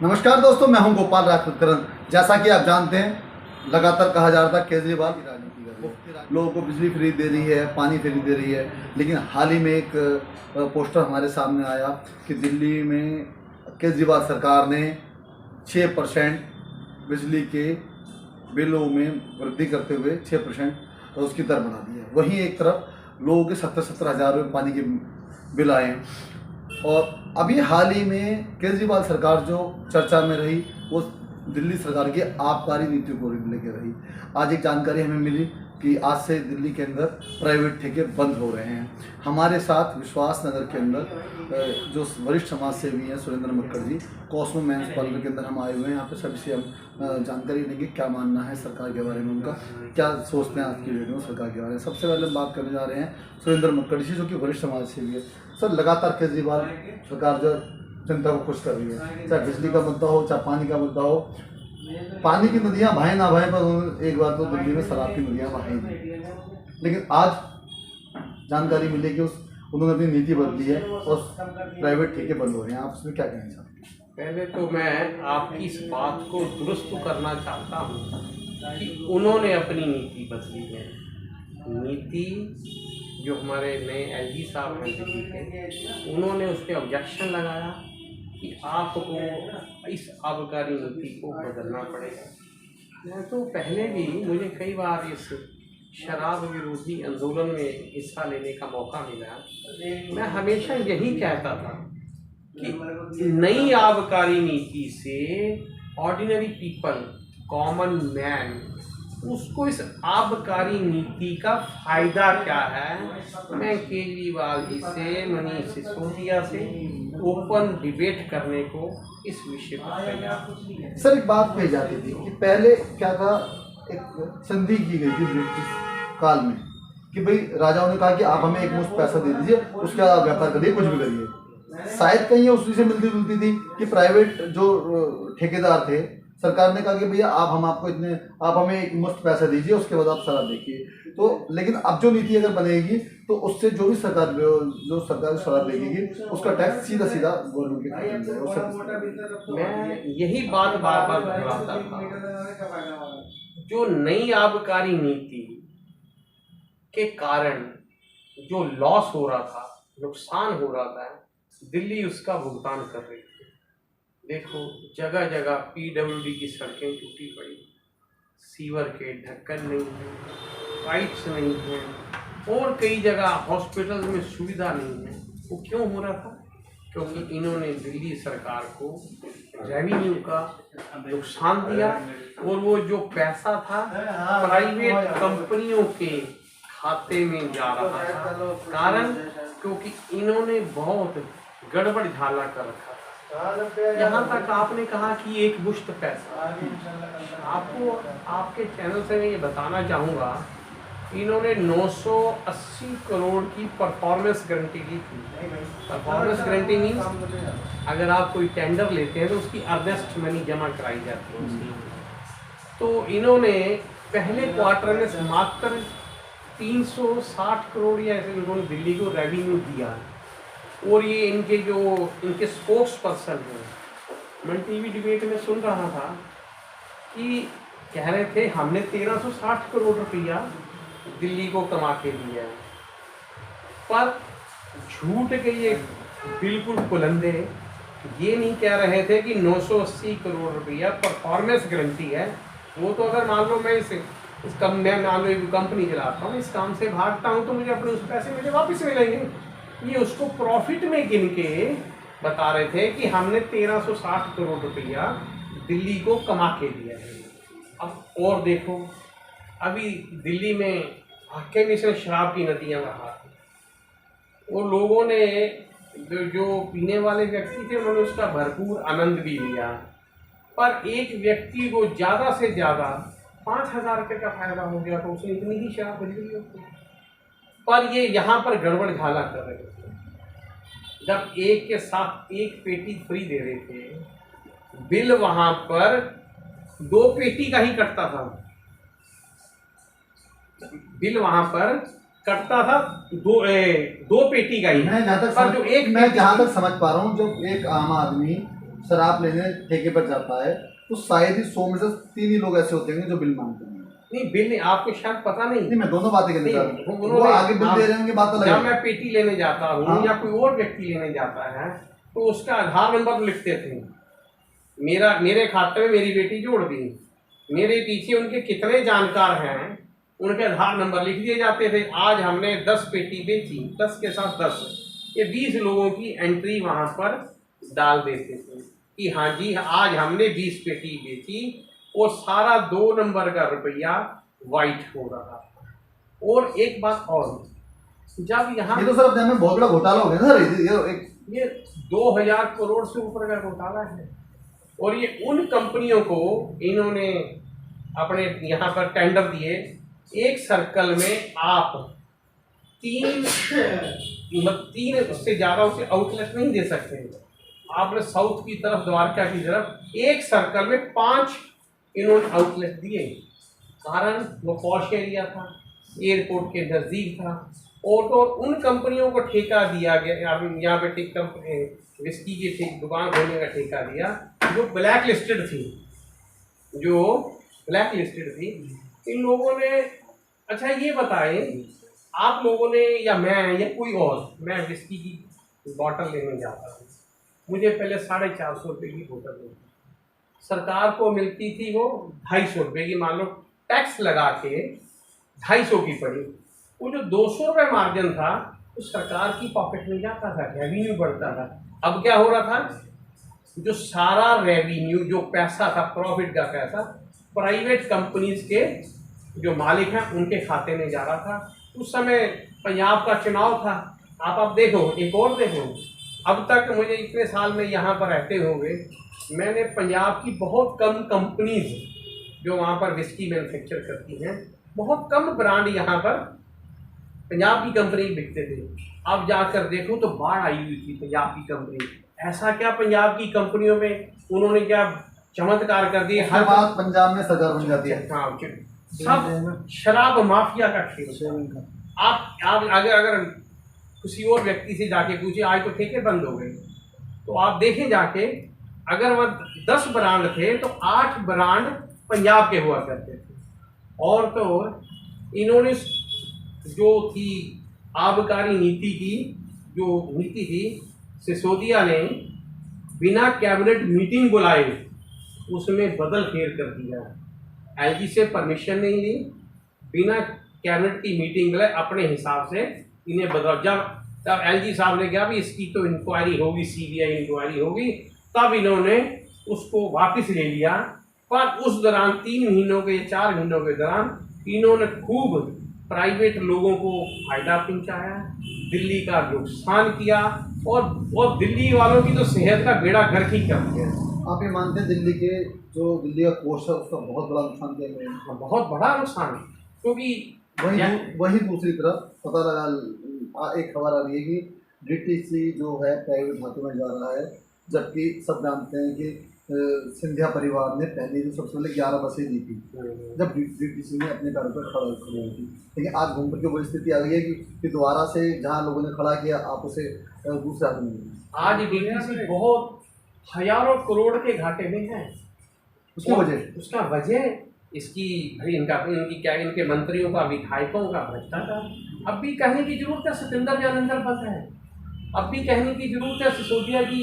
नमस्कार दोस्तों, मैं हूं गोपाल राजपूतकरण। जैसा कि आप जानते हैं, लगातार कहा जा रहा था केजरीवाल की राजनीति कर रही है, लोगों को बिजली फ्री दे रही है, पानी फ्री दे रही है। लेकिन हाल ही में एक पोस्टर हमारे सामने आया कि दिल्ली में केजरीवाल सरकार ने 6% बिजली के बिलों में वृद्धि करते हुए 6% उसकी दर बढ़ा दी है। वहीं एक तरफ लोगों के 70-70 हज़ार रुपये पानी के बिल आए। और अभी हाल ही में केजरीवाल सरकार जो चर्चा में रही, वो दिल्ली सरकार की आबकारी नीति को लेकर रही। आज एक जानकारी हमें मिली कि आज से दिल्ली के अंदर प्राइवेट ठेके बंद हो रहे हैं। हमारे साथ विश्वास नगर के अंदर जो वरिष्ठ समाज सेवी हैं सुरेंद्र मक्कड़ जी, कॉस्मो मेंस पार्लर के अंदर हम आए हुए हैं। यहाँ पे सभी से हम जानकारी लेंगे क्या मानना है सरकार के बारे में, उनका क्या सोचते हैं आज की डेट में सरकार के बारे में। सबसे पहले हम बात करने जा रहे हैं सुरेंद्र मक्कड़ जी, जो कि वरिष्ठ समाज सेवी है। सर, लगातार केजरीवाल सरकार जो जनता को खुश कर रही है, चाहे बिजली का मुद्दा हो, चाहे पानी का मुद्दा हो। पानी की नदियां बहें ना बहें, पर उन्होंने एक बार तो दिल्ली में शराब की नदियां बहाई। लेकिन आज जानकारी मिली कि उन्होंने अपनी नीति बदली है और प्राइवेट ठेके बंद हो रहे हैं। आप उसमें क्या कहना चाहते हैं? पहले तो मैं आपकी इस बात को दुरुस्त करना चाहता हूँ कि उन्होंने अपनी नीति बदली है। नीति जो हमारे नए एलजी साहब हैं दिल्ली के, उन्होंने उस पर ऑब्जेक्शन लगाया कि आपको इस आबकारी नीति को बदलना पड़ेगा। मैं तो पहले भी मुझे कई बार इस शराब विरोधी आंदोलन में हिस्सा लेने का मौका मिला। मैं हमेशा यही कहता था कि नई आबकारी नीति से ऑर्डिनरी पीपल, कॉमन मैन, उसको इस आबकारी नीति का फायदा क्या है। मैं केजरीवाल जी से, मनीष सिसोदिया से ओपन डिबेट करने को इस विषय पर तैयार। सर, एक बात कही जाती थी कि पहले क्या था, एक संधि की गई थी ब्रिटिश काल में कि भाई राजाओं ने कहा कि आप हमें एक मुश्त पैसा दे दीजिए, उसके बाद आप व्यापार करिए, कुछ भी करिए। शायद कहीं उसी से मिलती जुलती थी कि प्राइवेट जो ठेकेदार थे, सरकार ने कहा कि भैया आप हमें एक मुफ्त पैसा दीजिए, उसके बाद आप शराब देखिए। तो लेकिन अब जो नीति अगर बनेगी तो उससे जो सरकार शराब देगी उसका टैक्स सीधा सीधा गवर्नमेंट के खाते में जाएगा। मैं यही बात बार बार दोहराता था। जो नई आबकारी नीति के कारण जो लॉस हो रहा था, नुकसान हो रहा था, दिल्ली उसका भुगतान कर रही थी। देखो, जगह जगह पीडब्ल्यूडी की सड़कें टूटी पड़ी, सीवर के ढक्कन नहीं है, पाइप्स नहीं हैं, और कई जगह हॉस्पिटल में सुविधा नहीं है। वो क्यों हो रहा था? क्योंकि इन्होंने दिल्ली सरकार को रेवेन्यू का नुकसान दिया, और वो जो पैसा था प्राइवेट कंपनियों के खाते में जा रहा था। कारण क्योंकि इन्होंने बहुत गड़बड़ झाला कर रखा था। यहाँ तक आपने कहा कि एक मुश्त पैसा। आपको आपके चैनल से मैं ये बताना चाहूँगा, इन्होंने 980 करोड़ की परफॉर्मेंस गारंटी दी थी। परफॉर्मेंस गारंटी मीन्स अगर आप कोई टेंडर लेते हैं तो उसकी अर्नेस्ट मनी जमा कराई जाती है उसकी। तो इन्होंने पहले क्वार्टर में मात्र 360 करोड़ या ऐसे इन्होंने दिल्ली को रेवेन्यू दिया। और ये इनके स्पोक्स पर्सन हैं, मैं टीवी डिबेट में सुन रहा था कि कह रहे थे हमने 1360 करोड़ रुपया दिल्ली को कमा के दिया है। पर झूठ के ये बिल्कुल बुलंदे ये नहीं कह रहे थे कि 980 करोड़ रुपया परफॉर्मेंस गारंटी है। वो तो अगर मान लो मैं मान लो एक कंपनी चलाता हूँ, इस काम से भागता हूँ तो मुझे अपने उस पैसे मुझे वापस मिलेंगे। ये उसको प्रॉफिट में गिन के बता रहे थे कि हमने 1360 करोड़ रुपया दिल्ली को कमा के दिया है। अब और देखो, अभी दिल्ली में वाकई में से शराब की नदियाँ बहा, और लोगों ने जो पीने वाले व्यक्ति थे उन्होंने उसका भरपूर आनंद भी लिया। पर एक व्यक्ति को ज़्यादा से ज़्यादा 5000 रुपये का फायदा हो गया, तो उसने इतनी ही शराब खरीदी होती। पर ये यहाँ पर गड़बड़ झाला कर रहे थे। जब एक के साथ एक पेटी फ्री दे रहे थे, बिल वहाँ पर 2 पेटी का ही कटता था। बिल वहाँ पर कटता था दो पेटी का ही। मैं जहाँ तक समझ पा रहा हूँ, जब एक आम आदमी शराब लेने ठेके पर जाता है तो शायद ही 100 में से 3 ही लोग ऐसे होते हैं जो बिल मांगते हैं। नहीं, बिल नहीं, आपको शायद पता नहीं। नहीं, मैं दोनों बातें करने जा रहा हूँ। वो आगे बिल दे रहे होंगे, बात अलग जब है। मैं पेटी लेने जाता हूँ हाँ। या कोई और व्यक्ति लेने जाता है तो उसका आधार नंबर लिखते थे। मेरे खाते में मेरी बेटी जोड़ दी, मेरे पीछे उनके कितने जानकार हैं उनके आधार नंबर लिख दिए जाते थे। आज हमने 10 पेटी बेची, 10 के साथ 10, ये 20 लोगों की एंट्री वहाँ पर डाल देते थे कि हाँ जी आज हमने 20 पेटी बेची, और सारा 2 नंबर का रुपया वाइट हो रहा था। और एक बात और, जब यहाँ ये तो सर अपने में बहुत बड़ा घोटाला हो गया सर। ये 2000 करोड़ से ऊपर का घोटाला है। और ये उन कंपनियों को इन्होंने अपने यहाँ पर टेंडर दिए, एक सर्कल में आप 3 उससे ज़्यादा उसे आउटलेट नहीं दे सकते। आपने साउथ की तरफ, द्वारका की तरफ एक सर्कल में 5 इन्होंने आउटलेट दिए। कारण वो पॉश एरिया था, एयरपोर्ट के नज़दीक था। और तो उन कंपनियों को ठेका दिया गया, यहाँ पे विस्की की दुकान खोलने का ठेका दिया जो ब्लैक लिस्टेड थी, इन लोगों ने। अच्छा ये बताएं, आप लोगों ने या मैं या कोई और, मैं विस्की की बॉटल लेने जाता हूँ, मुझे पहले 450 रुपये की बोतल मिलती, सरकार को मिलती थी वो 250 रुपये की, मान लो टैक्स लगा के 250 की पड़ी। वो जो 200 रुपये मार्जिन था वो सरकार की पॉकेट में जाता था, रेवेन्यू बढ़ता था। अब क्या हो रहा था, जो सारा रेवेन्यू, जो पैसा था, प्रॉफिट का पैसा, प्राइवेट कंपनीज के जो मालिक हैं उनके खाते में जा रहा था। उस समय पंजाब का चुनाव था, आप देखो, एक और देखो, अब तक मुझे इतने साल में यहाँ पर रहते हुए मैंने पंजाब की बहुत कम कंपनीज जो वहाँ पर विस्की मैन्युफैक्चर करती हैं, बहुत कम ब्रांड यहाँ पर पंजाब की कंपनी बिकते थे। अब जाकर देखो तो बाढ़ आई हुई थी पंजाब की कंपनी। ऐसा क्या पंजाब की कंपनियों में उन्होंने क्या चमत्कार कर दिए, हर बात पंजाब में सरकार बन जाती है। हाँ, सब शराब माफिया का खेल। आप अगर किसी और व्यक्ति से जाके पूछे, आज तो ठेके बंद हो गए, तो आप देखें जाके, अगर वह 10 ब्रांड थे तो 8 ब्रांड पंजाब के हुआ करते थे। और तो इन्होंने जो थी आबकारी नीति की, जो नीति थी, सिसोदिया ने बिना कैबिनेट मीटिंग बुलाए उसमें बदल फेर कर दिया। एलजी से परमिशन नहीं ली, बिना कैबिनेट की मीटिंग बुलाए अपने हिसाब से इन्हें बदल। जब एलजी साहब ने कहा भी इसकी तो इंक्वायरी होगी, सीबीआई इंक्वायरी होगी, तब इन्होंने उसको वापस ले लिया। पर उस दौरान 3 महीनों के 4 महीनों के दौरान इन्होंने खूब प्राइवेट लोगों को फायदा पहुंचाया, दिल्ली का नुकसान किया, और दिल्ली वालों की तो सेहत का बेड़ा गर्क ही कर दिया। आप ये मानते हैं दिल्ली का कोष है उसका बहुत बड़ा नुकसान किया गया? बहुत बड़ा नुकसान, क्योंकि वही दूसरी तरफ पता लगा, एक खबर आ रही है कि डीटीसी जो है प्राइवेट हाथों में जा रहा है, जबकि सब जानते हैं कि सिंधिया परिवार ने पहले जो सबसे पहले 11 बसें दी थी जब डीटीसी ने अपने पैरों पर खड़ी हुई थी। लेकिन आज घूम के वो स्थिति आ गई है कि दोबारा से जहां लोगों ने खड़ा किया आप उसे दूसरे हाथ में। आज डीटीसी बहुत हजारों करोड़ के घाटे में है। उसका वजह इसकी इनके मंत्रियों का, विधायकों का भ्रष्टाचार। अब भी कहने की जरूरत है सतेंद्र जानंदर बस है, अब भी कहने की जरूरत है सिसोदिया की।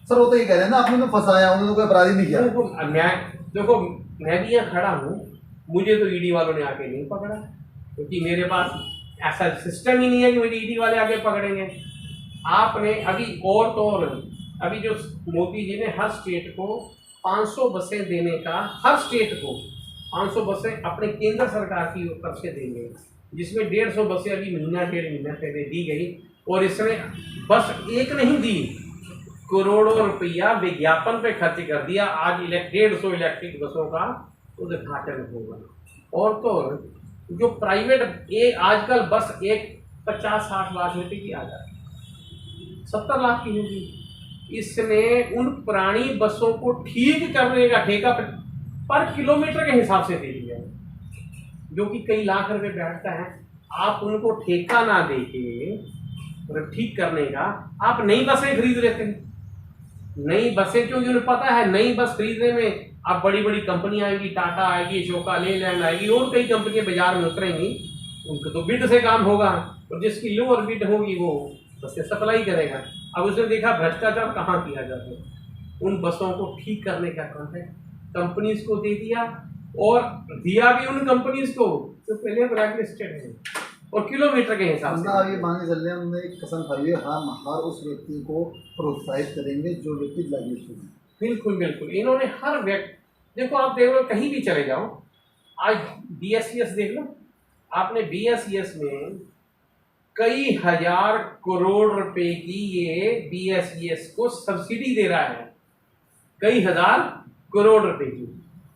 सर वो तो ये कह रहे हैं ना, आपने तो फंसाया, उन्होंने कोई अपराधी नहीं किया। देखो मैं भी यहाँ खड़ा हूँ, मुझे तो ईडी वालों ने आके नहीं पकड़ा, क्योंकि मेरे पास ऐसा सिस्टम ही नहीं है कि मुझे ईडी वाले आके पकड़ेंगे। आपने अभी जो मोदी जी ने हर स्टेट को 500 बसें देने का, हर स्टेट को 500 बसें अपने केंद्र सरकार की तरफ से देंगे, जिसमें 150 बसें अभी डेढ़ महीना पहले दी गई। और इसने बस एक नहीं दी, करोड़ों रुपया विज्ञापन पे खर्च कर दिया। आज 150 इलेक्ट्रिक बसों का उद्घाटन होगा। और तो जो प्राइवेट आजकल बस एक 50-60 लाख रुपए की आ जाती है, 70 लाख की होगी। इसने उन पुरानी बसों को ठीक करने का ठेका पर किलोमीटर के हिसाब से दे दिया, जो कि कई लाख रुपए बैठता है। आप उनको ठेका ना देके ठीक करने का, आप नई बसें खरीद लेते हैं। नई बसें, क्योंकि उन्हें पता है नई बस खरीदने में अब बड़ी बड़ी कंपनी आएगी, टाटा आएगी, अशोका लेलैंड आएगी और कई कंपनियां बाजार में उतरेंगी, उनको तो बिड से काम होगा और जिसकी लोअर बिड होगी वो बसें सप्लाई करेगा। अब उसने देखा भ्रष्टाचार कहाँ किया जाता है, उन बसों को ठीक करने का कॉन्ट्रैक्ट कंपनीज को दे दिया और दिया भी उन कंपनीज को जो पहले ब्लैक लिस्टेड है और किलोमीटर के हिसाब से। अब ये मान के चल रहे हैं, हमने एक कसम खाई है, हम हर उस व्यक्ति को प्रोत्साहित करेंगे जो व्यक्ति ब्लैक लिस्टेड है। बिल्कुल बिल्कुल, इन्होंने हर व्यक्ति, देखो आप देख लो कहीं भी चले जाओ, आज BSES देख लो, आपने BSES में कई हजार करोड़ रुपए की ये BSES को सब्सिडी दे रहा है, कई हजार करोड़ रुपए की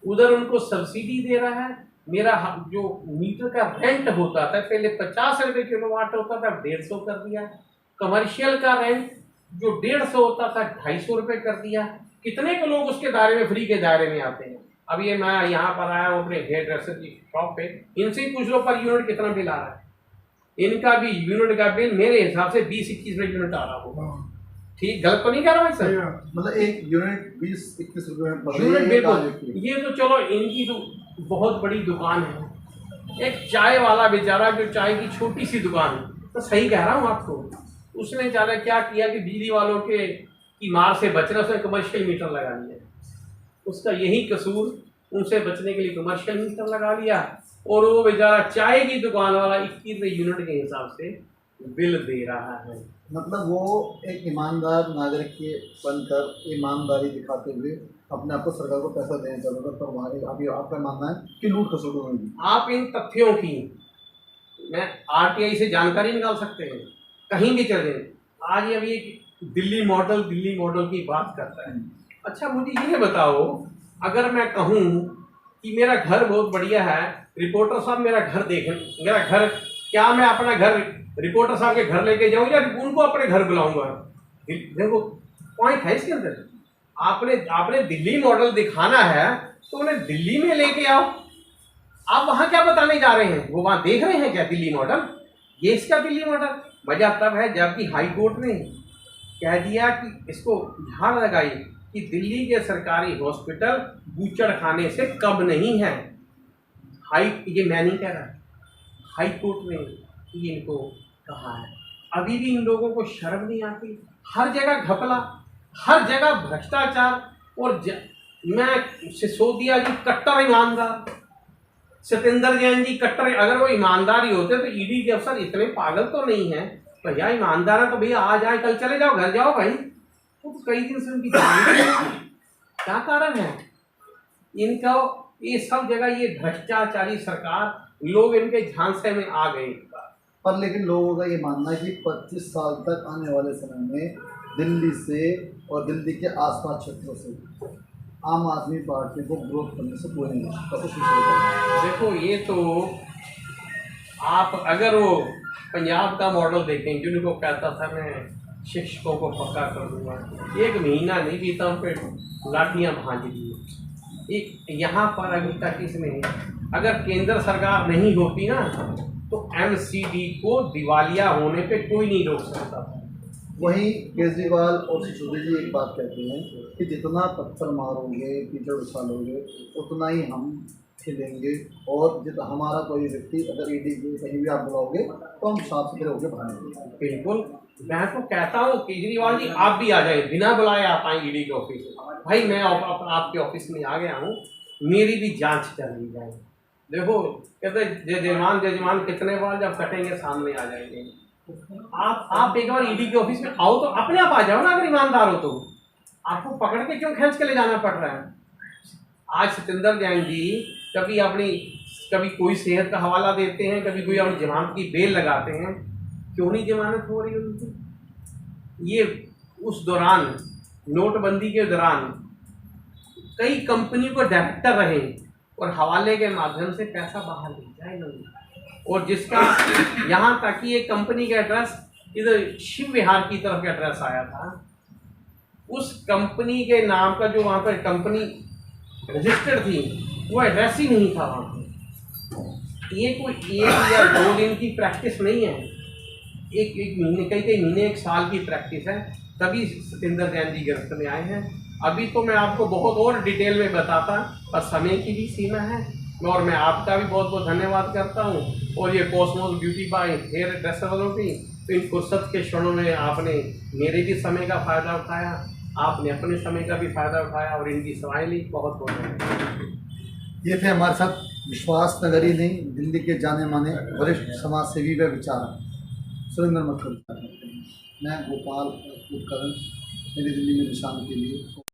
उधर उनको सब्सिडी दे रहा है। मेरा जो मीटर का रेंट होता था पहले 50 रुपए किलोवाट होता था, 150 कर दिया। कमर्शियल का रेंट जो 150 होता था 250 रुपए कर दिया। कितने के लोग उसके दायरे में, फ्री के दायरे में आते हैं। अब ये मैं यहाँ पर आया हूँ अपने हेयर ड्रेसर की शॉप पे, इनसे ही पूछ लो पर यूनिट कितना बिल आ रहा है। इनका भी यूनिट का बिल मेरे हिसाब से 20-21 रुपये यूनिट आ रहा होगा। ठीक, गलत तो नहीं कह रहा भाई सर? मतलब एक यूनिट 20-21 रुपये यूनिट बिल्कुल। ये तो चलो इनकी तो बहुत बड़ी दुकान है। एक चाय वाला बेचारा जो चाय की छोटी सी दुकान है, तो सही कह रहा हूँ आपको, उसने ज़्यादा क्या किया कि बिजली वालों के की मार से बचना, उसने कमर्शियल मीटर लगा लिया। उसका यही कसूर, उनसे बचने के लिए कमर्शियल मीटर लगा लिया और वो बेचारा चाय की दुकान वाला 21 रुपये यूनिट के हिसाब से बिल दे रहा है। मतलब वो एक ईमानदार नागरिक के बनकर ईमानदारी दिखाते हुए अपने आप को सरकार को पैसा देना चाहता था, पर वहाँ अभी आपका मानना है कि लूट खसोट होगी। आप इन तथ्यों की मैं RTI से जानकारी निकाल सकते हैं, कहीं भी चले। आज अभी एक दिल्ली मॉडल की बात करता है। अच्छा मुझे ये बताओ, अगर मैं कहूँ कि मेरा घर बहुत बढ़िया है, रिपोर्टर साहब मेरा घर देखें, मेरा घर, क्या मैं अपना घर रिपोर्टर साहब के घर लेके जाऊँ या उनको अपने घर बुलाऊंगा? देखो पॉइंट है इसके अंदर। आपने दिल्ली मॉडल दिखाना है तो उन्हें दिल्ली में लेके आओ। आप वहाँ क्या बताने जा रहे हैं? वो वहाँ देख रहे हैं क्या दिल्ली मॉडल? ये इसका दिल्ली मॉडल मजा तब है जबकि हाई कोर्ट ने कह दिया कि इसको ध्यान लगाई कि दिल्ली के सरकारी हॉस्पिटल बूचड़ खाने से कम नहीं है। ये मैं नहीं कह रहा, हाई कोर्ट ने ये इनको कहा है। अभी भी इन लोगों को शर्म नहीं आती? हर जगह घपला, हर जगह भ्रष्टाचार। और मैं सिसोदिया जी कट्टर ईमानदार, सत्येंद्र जैन जी कट्टर, अगर वो ईमानदारी होते तो ईडी के अफसर इतने पागल तो नहीं है। भैया ईमानदार है तो भैया आज आए कल चले जाओ, घर जाओ भाई। तो कई दिन से उनकी क्या कारण है इनका? ये सब जगह ये भ्रष्टाचारी सरकार, लोग इनके झांसे में आ गए। पर लेकिन लोगों का ये मानना है कि 25 साल तक आने वाले समय में दिल्ली से और दिल्ली के आसपास क्षेत्रों से आम आदमी पार्टी को ग्रोथ करने से कोई नहीं कोशिश करेगा। देखो ये तो आप अगर वो पंजाब का मॉडल देखें, जिनको कहता था मैं शिक्षकों को पक्का कर दूंगा, 1 महीना नहीं बीता उन पे लाठियाँ भांज दी। एक यहाँ पर अभी तक इसमें अगर केंद्र सरकार नहीं होती ना तो MCD को दिवालिया होने पे कोई नहीं रोक सकता था। वहीं केजरीवाल और सिसोदिया जी एक बात कहते हैं कि जितना पत्थर मारोगे, कीचड़ उछालोगे, उतना ही हम खिलेंगे और जितना हमारा कोई व्यक्ति अगर ईडी के कहीं भी आप बुलाओगे तो हम साफ सुथरे होकर भागेंगे। बिल्कुल, मैं तो कहता हूँ केजरीवाल जी आप भी आ जाए, बिना बुलाए आप आए ईडी के ऑफिस में। भाई मैं आपके ऑफिस में आ गया हूँ, मेरी भी जांच कर ली जाए। देखो कहते जजमान कितने बार जब कटेंगे सामने आ जाएंगे। आप एक बार ईडी के ऑफिस में आओ तो अपने आप आ जाओ ना, अगर ईमानदार हो तो। आपको पकड़ के क्यों खींच के ले जाना पड़ रहा है? आज सत्येंद्र जैन जी कभी कोई सेहत का हवाला देते हैं, कभी कोई अपनी जमानत की बेल लगाते हैं, क्यों नहीं जमानत हो रही उनकी? ये उस दौरान नोटबंदी के दौरान कई कंपनी को डायरेक्टर रहे और हवाले के माध्यम से पैसा बाहर ले जाए लोग। और जिसका यहाँ तक कि एक कंपनी का एड्रेस इधर शिव विहार की तरफ का एड्रेस आया था, उस कंपनी के नाम का जो वहाँ पर कंपनी रजिस्टर्ड थी वो एड्रेस ही नहीं था वहाँ पर। ये कोई 1 या 2 दिन की प्रैक्टिस नहीं है, एक एक महीने कई महीने एक साल की प्रैक्टिस है, तभी सतेंद्र जैन जी गिरफ्त में आए हैं। अभी तो मैं आपको बहुत और डिटेल में बताता, पर समय की भी सीमा है। और मैं आपका भी बहुत बहुत धन्यवाद करता हूँ, और ये cosmos beauty by hairdresser वालों की। तो इन फुर्सत के क्षणों में आपने मेरे भी समय का फ़ायदा उठाया, आपने अपने समय का भी फ़ायदा उठाया, और इनकी सेवाएं ली। बहुत बहुत धन्यवाद। ये थे हमारे साथ विश्वास नगरी नहीं, दिल्ली के जाने माने वरिष्ठ समाज सेवी व विचारक सुरेंद्र मथुर। मैं गोपाल उपकरण, मेरी दिल्ली में निशान के लिए।